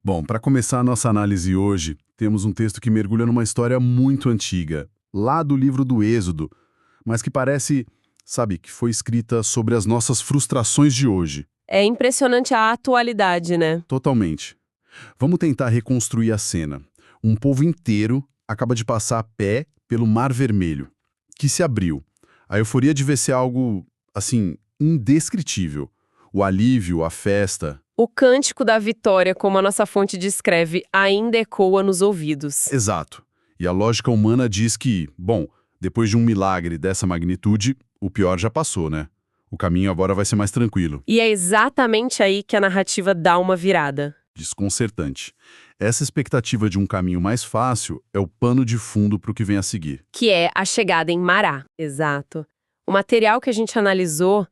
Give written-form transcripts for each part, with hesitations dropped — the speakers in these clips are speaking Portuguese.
Bom, para começar a nossa análise hoje, temos um texto que mergulha numa história muito antiga, lá do livro do Êxodo, mas que parece, sabe, que foi escrita sobre as nossas frustrações de hoje. É impressionante a atualidade, né? Totalmente. Vamos tentar reconstruir a cena. Um povo inteiro acaba de passar a pé pelo Mar Vermelho, que se abriu. A euforia devia ser algo, assim, indescritível. O alívio, a festa. O cântico da vitória, como a nossa fonte descreve, ainda ecoa nos ouvidos. Exato. E a lógica humana diz que, bom, depois de um milagre dessa magnitude, o pior já passou, né? O caminho agora vai ser mais tranquilo. E é exatamente aí que a narrativa dá uma virada. Desconcertante. Essa expectativa de um caminho mais fácil é o pano de fundo para o que vem a seguir. Que é a chegada em Mará. Exato. O material que a gente analisou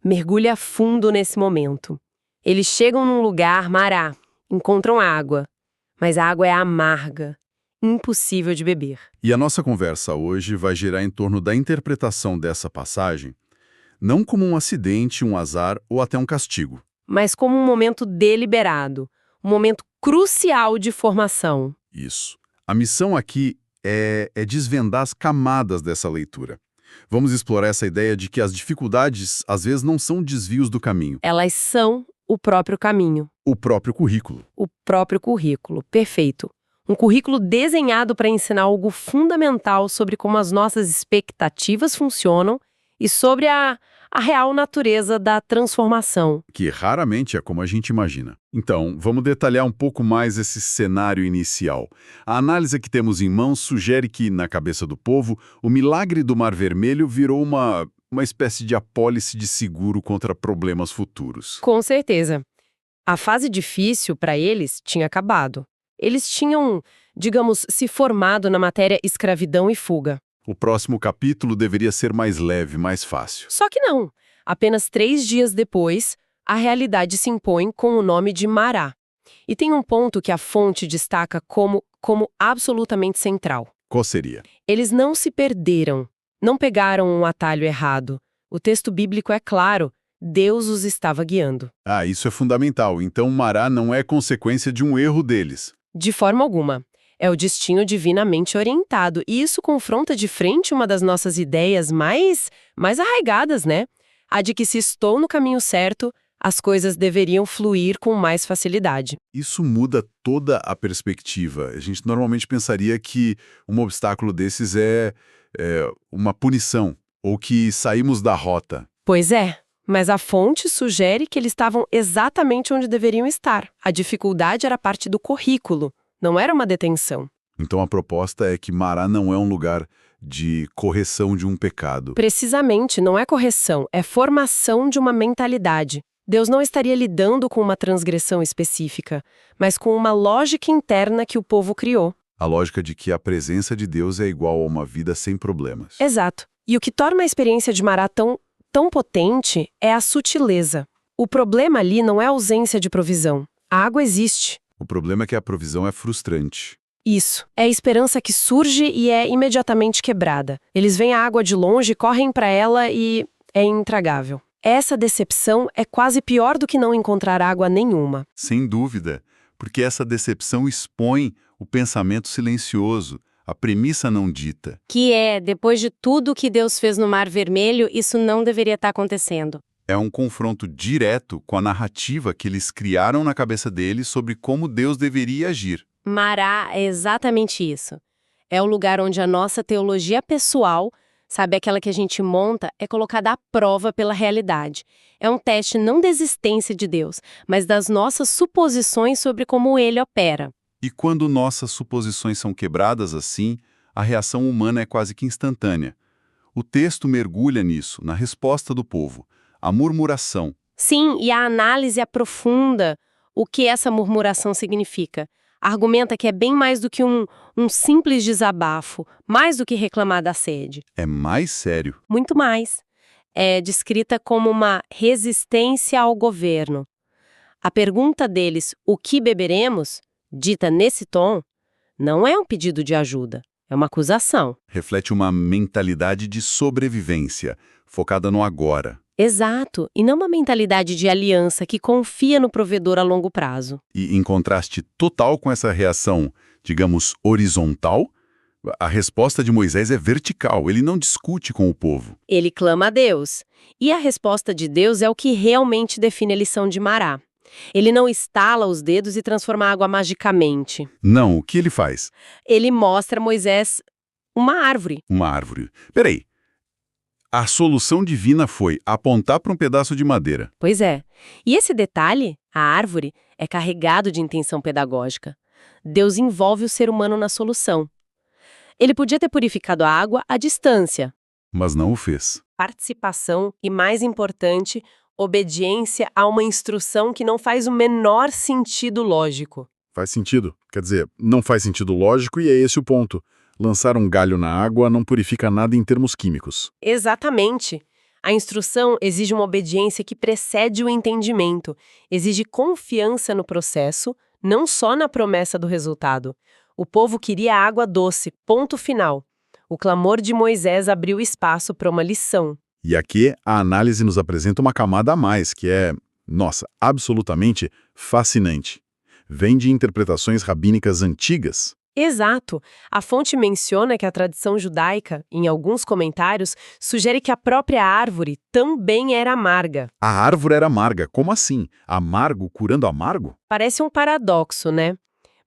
mergulha a fundo nesse momento. Eles chegam num lugar, Mará, encontram água, mas a água é amarga, impossível de beber. E a nossa conversa hoje vai girar em torno da interpretação dessa passagem, não como um acidente, um azar ou até um castigo. Mas como um momento deliberado, um momento crucial de formação. Isso. A missão aqui é desvendar as camadas dessa leitura. Vamos explorar essa ideia de que as dificuldades, às vezes, não são desvios do caminho. Elas são o próprio caminho. O próprio currículo. O próprio currículo, perfeito. Um currículo desenhado para ensinar algo fundamental sobre como as nossas expectativas funcionam e sobre a real natureza da transformação. Que raramente é como a gente imagina. Então, vamos detalhar um pouco mais esse cenário inicial. A análise que temos em mãos sugere que, na cabeça do povo, o milagre do Mar Vermelho virou uma espécie de apólice de seguro contra problemas futuros. Com certeza. A fase difícil para eles tinha acabado. Eles tinham, digamos, se formado na matéria escravidão e fuga. O próximo capítulo deveria ser mais leve, mais fácil. Só que não. Apenas 3 dias depois, a realidade se impõe com o nome de Mará. E tem um ponto que a fonte destaca como absolutamente central. Qual seria? Eles não se perderam, não pegaram um atalho errado. O texto bíblico é claro, Deus os estava guiando. Ah, isso é fundamental. Então, Mará não é consequência de um erro deles. De forma alguma. É o destino divinamente orientado, e isso confronta de frente uma das nossas ideias mais arraigadas, né? A de que se estou no caminho certo, as coisas deveriam fluir com mais facilidade. Isso muda toda a perspectiva. A gente normalmente pensaria que um obstáculo desses é uma punição, ou que saímos da rota. Pois é, mas a fonte sugere que eles estavam exatamente onde deveriam estar. A dificuldade era parte do currículo. Não era uma detenção. Então a proposta é que Mará não é um lugar de correção de um pecado. Precisamente, não é correção, é formação de uma mentalidade. Deus não estaria lidando com uma transgressão específica, mas com uma lógica interna que o povo criou. A lógica de que a presença de Deus é igual a uma vida sem problemas. Exato. E o que torna a experiência de Mará tão potente é a sutileza. O problema ali não é a ausência de provisão. A água existe. O problema é que a provisão é frustrante. Isso. É a esperança que surge e é imediatamente quebrada. Eles veem a água de longe, correm para ela e é intragável. Essa decepção é quase pior do que não encontrar água nenhuma. Sem dúvida, porque essa decepção expõe o pensamento silencioso, a premissa não dita. Que é, depois de tudo que Deus fez no Mar Vermelho, isso não deveria estar acontecendo. É um confronto direto com a narrativa que eles criaram na cabeça deles sobre como Deus deveria agir. Mará é exatamente isso. É o lugar onde a nossa teologia pessoal, sabe, aquela que a gente monta, é colocada à prova pela realidade. É um teste não da existência de Deus, mas das nossas suposições sobre como Ele opera. E quando nossas suposições são quebradas assim, a reação humana é quase que instantânea. O texto mergulha nisso, na resposta do povo. A murmuração. Sim, e a análise aprofunda o que essa murmuração significa. Argumenta que é bem mais do que um simples desabafo, mais do que reclamar da sede. É mais sério. Muito mais. É descrita como uma resistência ao governo. A pergunta deles, o que beberemos, dita nesse tom, não é um pedido de ajuda, é uma acusação. Reflete uma mentalidade de sobrevivência, focada no agora. Exato, e não uma mentalidade de aliança que confia no provedor a longo prazo. E em contraste total com essa reação, digamos, horizontal, a resposta de Moisés é vertical, ele não discute com o povo. Ele clama a Deus. E a resposta de Deus é o que realmente define a lição de Mará. Ele não estala os dedos e transforma a água magicamente. Não, o que ele faz? Ele mostra a Moisés uma árvore. Uma árvore. Peraí, a solução divina foi apontar para um pedaço de madeira. Pois é. E esse detalhe, a árvore, é carregado de intenção pedagógica. Deus envolve o ser humano na solução. Ele podia ter purificado a água à distância. Mas não o fez. Participação e, mais importante, obediência a uma instrução que não faz o menor sentido lógico. Faz sentido. Quer dizer, não faz sentido lógico e é esse o ponto. Lançar um galho na água não purifica nada em termos químicos. Exatamente. A instrução exige uma obediência que precede o entendimento, exige confiança no processo, não só na promessa do resultado. O povo queria água doce, ponto final. O clamor de Moisés abriu espaço para uma lição. E aqui a análise nos apresenta uma camada a mais, que é, nossa, absolutamente fascinante. Vem de interpretações rabínicas antigas. Exato. A fonte menciona que a tradição judaica, em alguns comentários, sugere que a própria árvore também era amarga. A árvore era amarga. Como assim? Amargo curando amargo? Parece um paradoxo, né?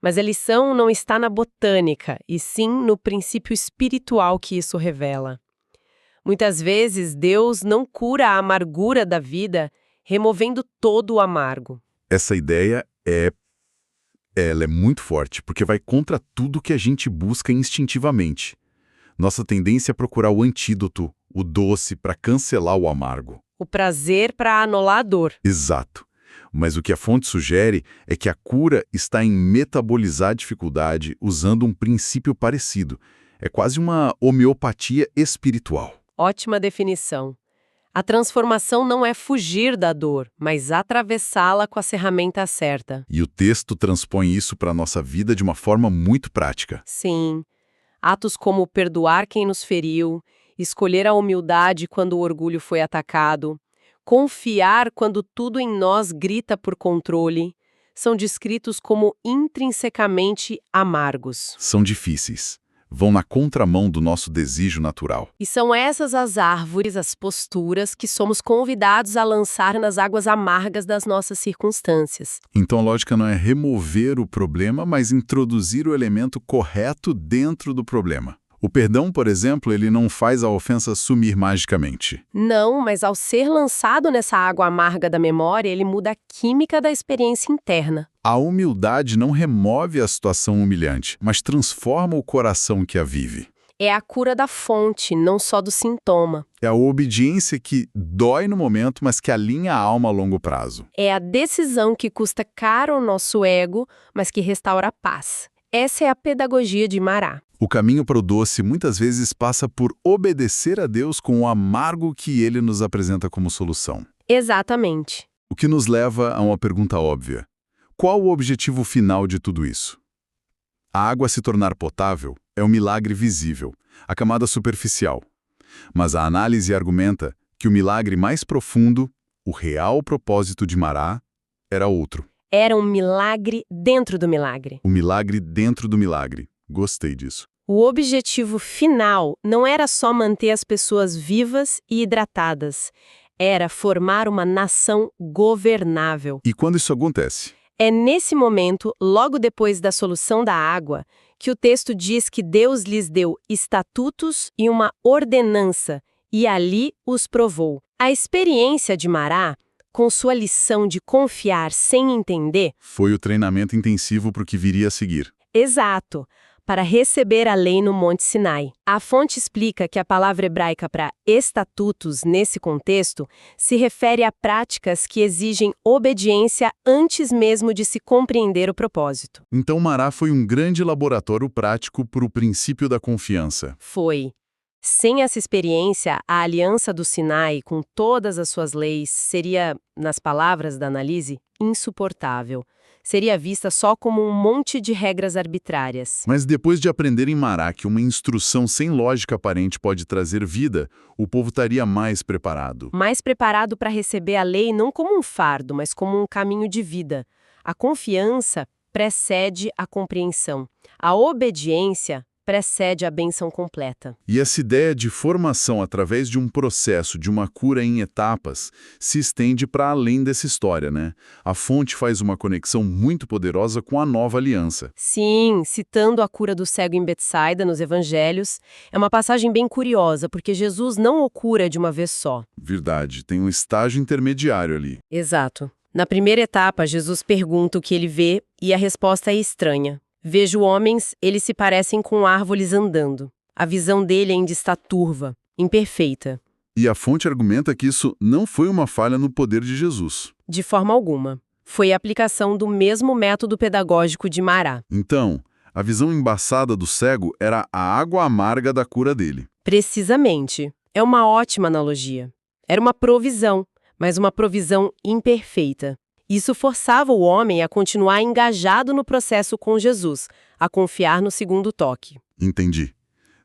Mas a lição não está na botânica, e sim no princípio espiritual que isso revela. Muitas vezes, Deus não cura a amargura da vida, removendo todo o amargo. Essa ideia ela é muito forte, porque vai contra tudo que a gente busca instintivamente. Nossa tendência é procurar o antídoto, o doce, para cancelar o amargo. O prazer para anular a dor. Exato. Mas o que a fonte sugere é que a cura está em metabolizar a dificuldade usando um princípio parecido. É quase uma homeopatia espiritual. Ótima definição. A transformação não é fugir da dor, mas atravessá-la com a ferramenta certa. E o texto transpõe isso para a nossa vida de uma forma muito prática. Sim. Atos como perdoar quem nos feriu, escolher a humildade quando o orgulho foi atacado, confiar quando tudo em nós grita por controle, são descritos como intrinsecamente amargos. São difíceis. Vão na contramão do nosso desejo natural. E são essas as árvores, as posturas que somos convidados a lançar nas águas amargas das nossas circunstâncias. Então a lógica não é remover o problema, mas introduzir o elemento correto dentro do problema. O perdão, por exemplo, ele não faz a ofensa sumir magicamente. Não, mas ao ser lançado nessa água amarga da memória, ele muda a química da experiência interna. A humildade não remove a situação humilhante, mas transforma o coração que a vive. É a cura da fonte, não só do sintoma. É a obediência que dói no momento, mas que alinha a alma a longo prazo. É a decisão que custa caro ao nosso ego, mas que restaura a paz. Essa é a pedagogia de Mará. O caminho para o doce muitas vezes passa por obedecer a Deus com o amargo que ele nos apresenta como solução. Exatamente. O que nos leva a uma pergunta óbvia. Qual o objetivo final de tudo isso? A água se tornar potável é um milagre visível, a camada superficial. Mas a análise argumenta que o milagre mais profundo, o real propósito de Mará, era outro. Era um milagre dentro do milagre. O milagre dentro do milagre. Gostei disso. O objetivo final não era só manter as pessoas vivas e hidratadas. Era formar uma nação governável. E quando isso acontece? É nesse momento, logo depois da solução da água, que o texto diz que Deus lhes deu estatutos e uma ordenança, e ali os provou. A experiência de Mará, com sua lição de confiar sem entender, foi o treinamento intensivo para o que viria a seguir. Exato, para receber a lei no Monte Sinai. A fonte explica que a palavra hebraica para estatutos, nesse contexto, se refere a práticas que exigem obediência antes mesmo de se compreender o propósito. Então Mará foi um grande laboratório prático para o princípio da confiança. Foi. Sem essa experiência, a aliança do Sinai, com todas as suas leis, seria, nas palavras da análise, insuportável. seria vista só como um monte de regras arbitrárias. Mas depois de aprender em Mará que uma instrução sem lógica aparente pode trazer vida, o povo estaria mais preparado. Mais preparado para receber a lei não como um fardo, mas como um caminho de vida. A confiança precede a compreensão. A obediência precede a bênção completa. E essa ideia de formação através de um processo, de uma cura em etapas, se estende para além dessa história, né? A fonte faz uma conexão muito poderosa com a nova aliança. Sim, citando a cura do cego em Betsaida nos evangelhos, é uma passagem bem curiosa, porque Jesus não o cura de uma vez só. Verdade, tem um estágio intermediário ali. Exato. Na primeira etapa, Jesus pergunta o que ele vê e a resposta é estranha. Vejo homens, eles se parecem com árvores andando. A visão dele ainda está turva, imperfeita. E a fonte argumenta que isso não foi uma falha no poder de Jesus. De forma alguma. Foi a aplicação do mesmo método pedagógico de Mará. Então, a visão embaçada do cego era a água amarga da cura dele. Precisamente. É uma ótima analogia. Era uma provisão, mas uma provisão imperfeita. Isso forçava o homem a continuar engajado no processo com Jesus, a confiar no segundo toque. Entendi.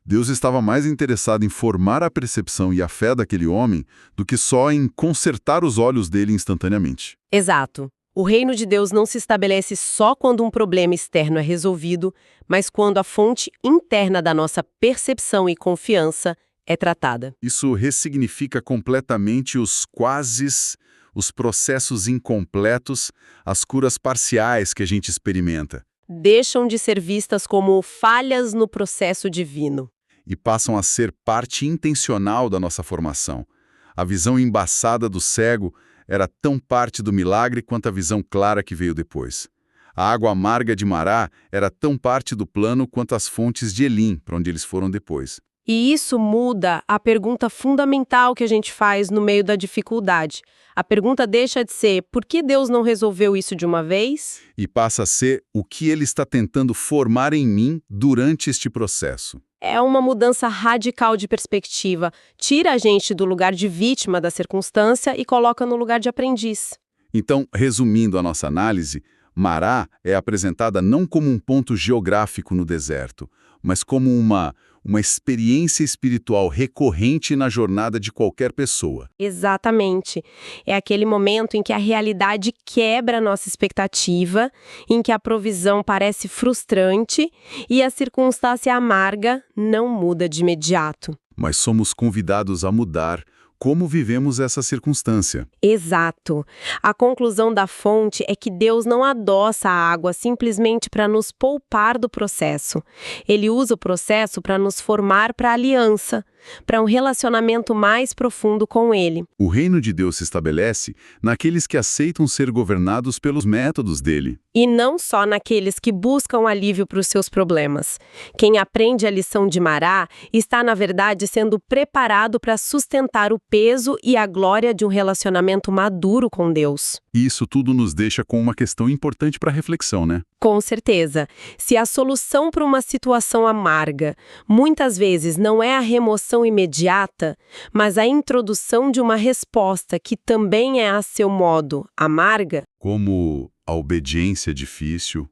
Deus estava mais interessado em formar a percepção e a fé daquele homem do que só em consertar os olhos dele instantaneamente. Exato. O reino de Deus não se estabelece só quando um problema externo é resolvido, mas quando a fonte interna da nossa percepção e confiança é tratada. Isso ressignifica completamente os quases, os processos incompletos, as curas parciais que a gente experimenta. Deixam de ser vistas como falhas no processo divino. E passam a ser parte intencional da nossa formação. A visão embaçada do cego era tão parte do milagre quanto a visão clara que veio depois. A água amarga de Mará era tão parte do plano quanto as fontes de Elim, para onde eles foram depois. E isso muda a pergunta fundamental que a gente faz no meio da dificuldade. A pergunta deixa de ser por que Deus não resolveu isso de uma vez? E passa a ser o que ele está tentando formar em mim durante este processo. É uma mudança radical de perspectiva. Tira a gente do lugar de vítima da circunstância e coloca no lugar de aprendiz. Então, resumindo a nossa análise, Mará é apresentada não como um ponto geográfico no deserto, mas como uma experiência espiritual recorrente na jornada de qualquer pessoa. Exatamente. É aquele momento em que a realidade quebra a nossa expectativa, em que a provisão parece frustrante e a circunstância amarga não muda de imediato. Mas somos convidados a mudar como vivemos essa circunstância. Exato. A conclusão da fonte é que Deus não adoça a água simplesmente para nos poupar do processo. Ele usa o processo para nos formar para a aliança, para um relacionamento mais profundo com Ele. O reino de Deus se estabelece naqueles que aceitam ser governados pelos métodos dele. E não só naqueles que buscam alívio para os seus problemas. Quem aprende a lição de Mará está, na verdade, sendo preparado para sustentar o peso e a glória de um relacionamento maduro com Deus. E isso tudo nos deixa com uma questão importante para reflexão, né? Com certeza. Se a solução para uma situação amarga muitas vezes não é a remoção imediata, mas a introdução de uma resposta que também é a seu modo amarga, como a obediência difícil,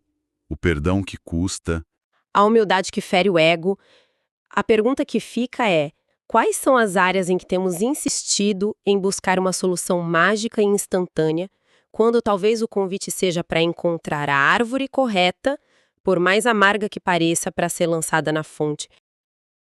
o perdão que custa. A humildade que fere o ego, a pergunta que fica é: quais são as áreas em que temos insistido em buscar uma solução mágica e instantânea, quando talvez o convite seja para encontrar a árvore correta, por mais amarga que pareça, para ser lançada na fonte,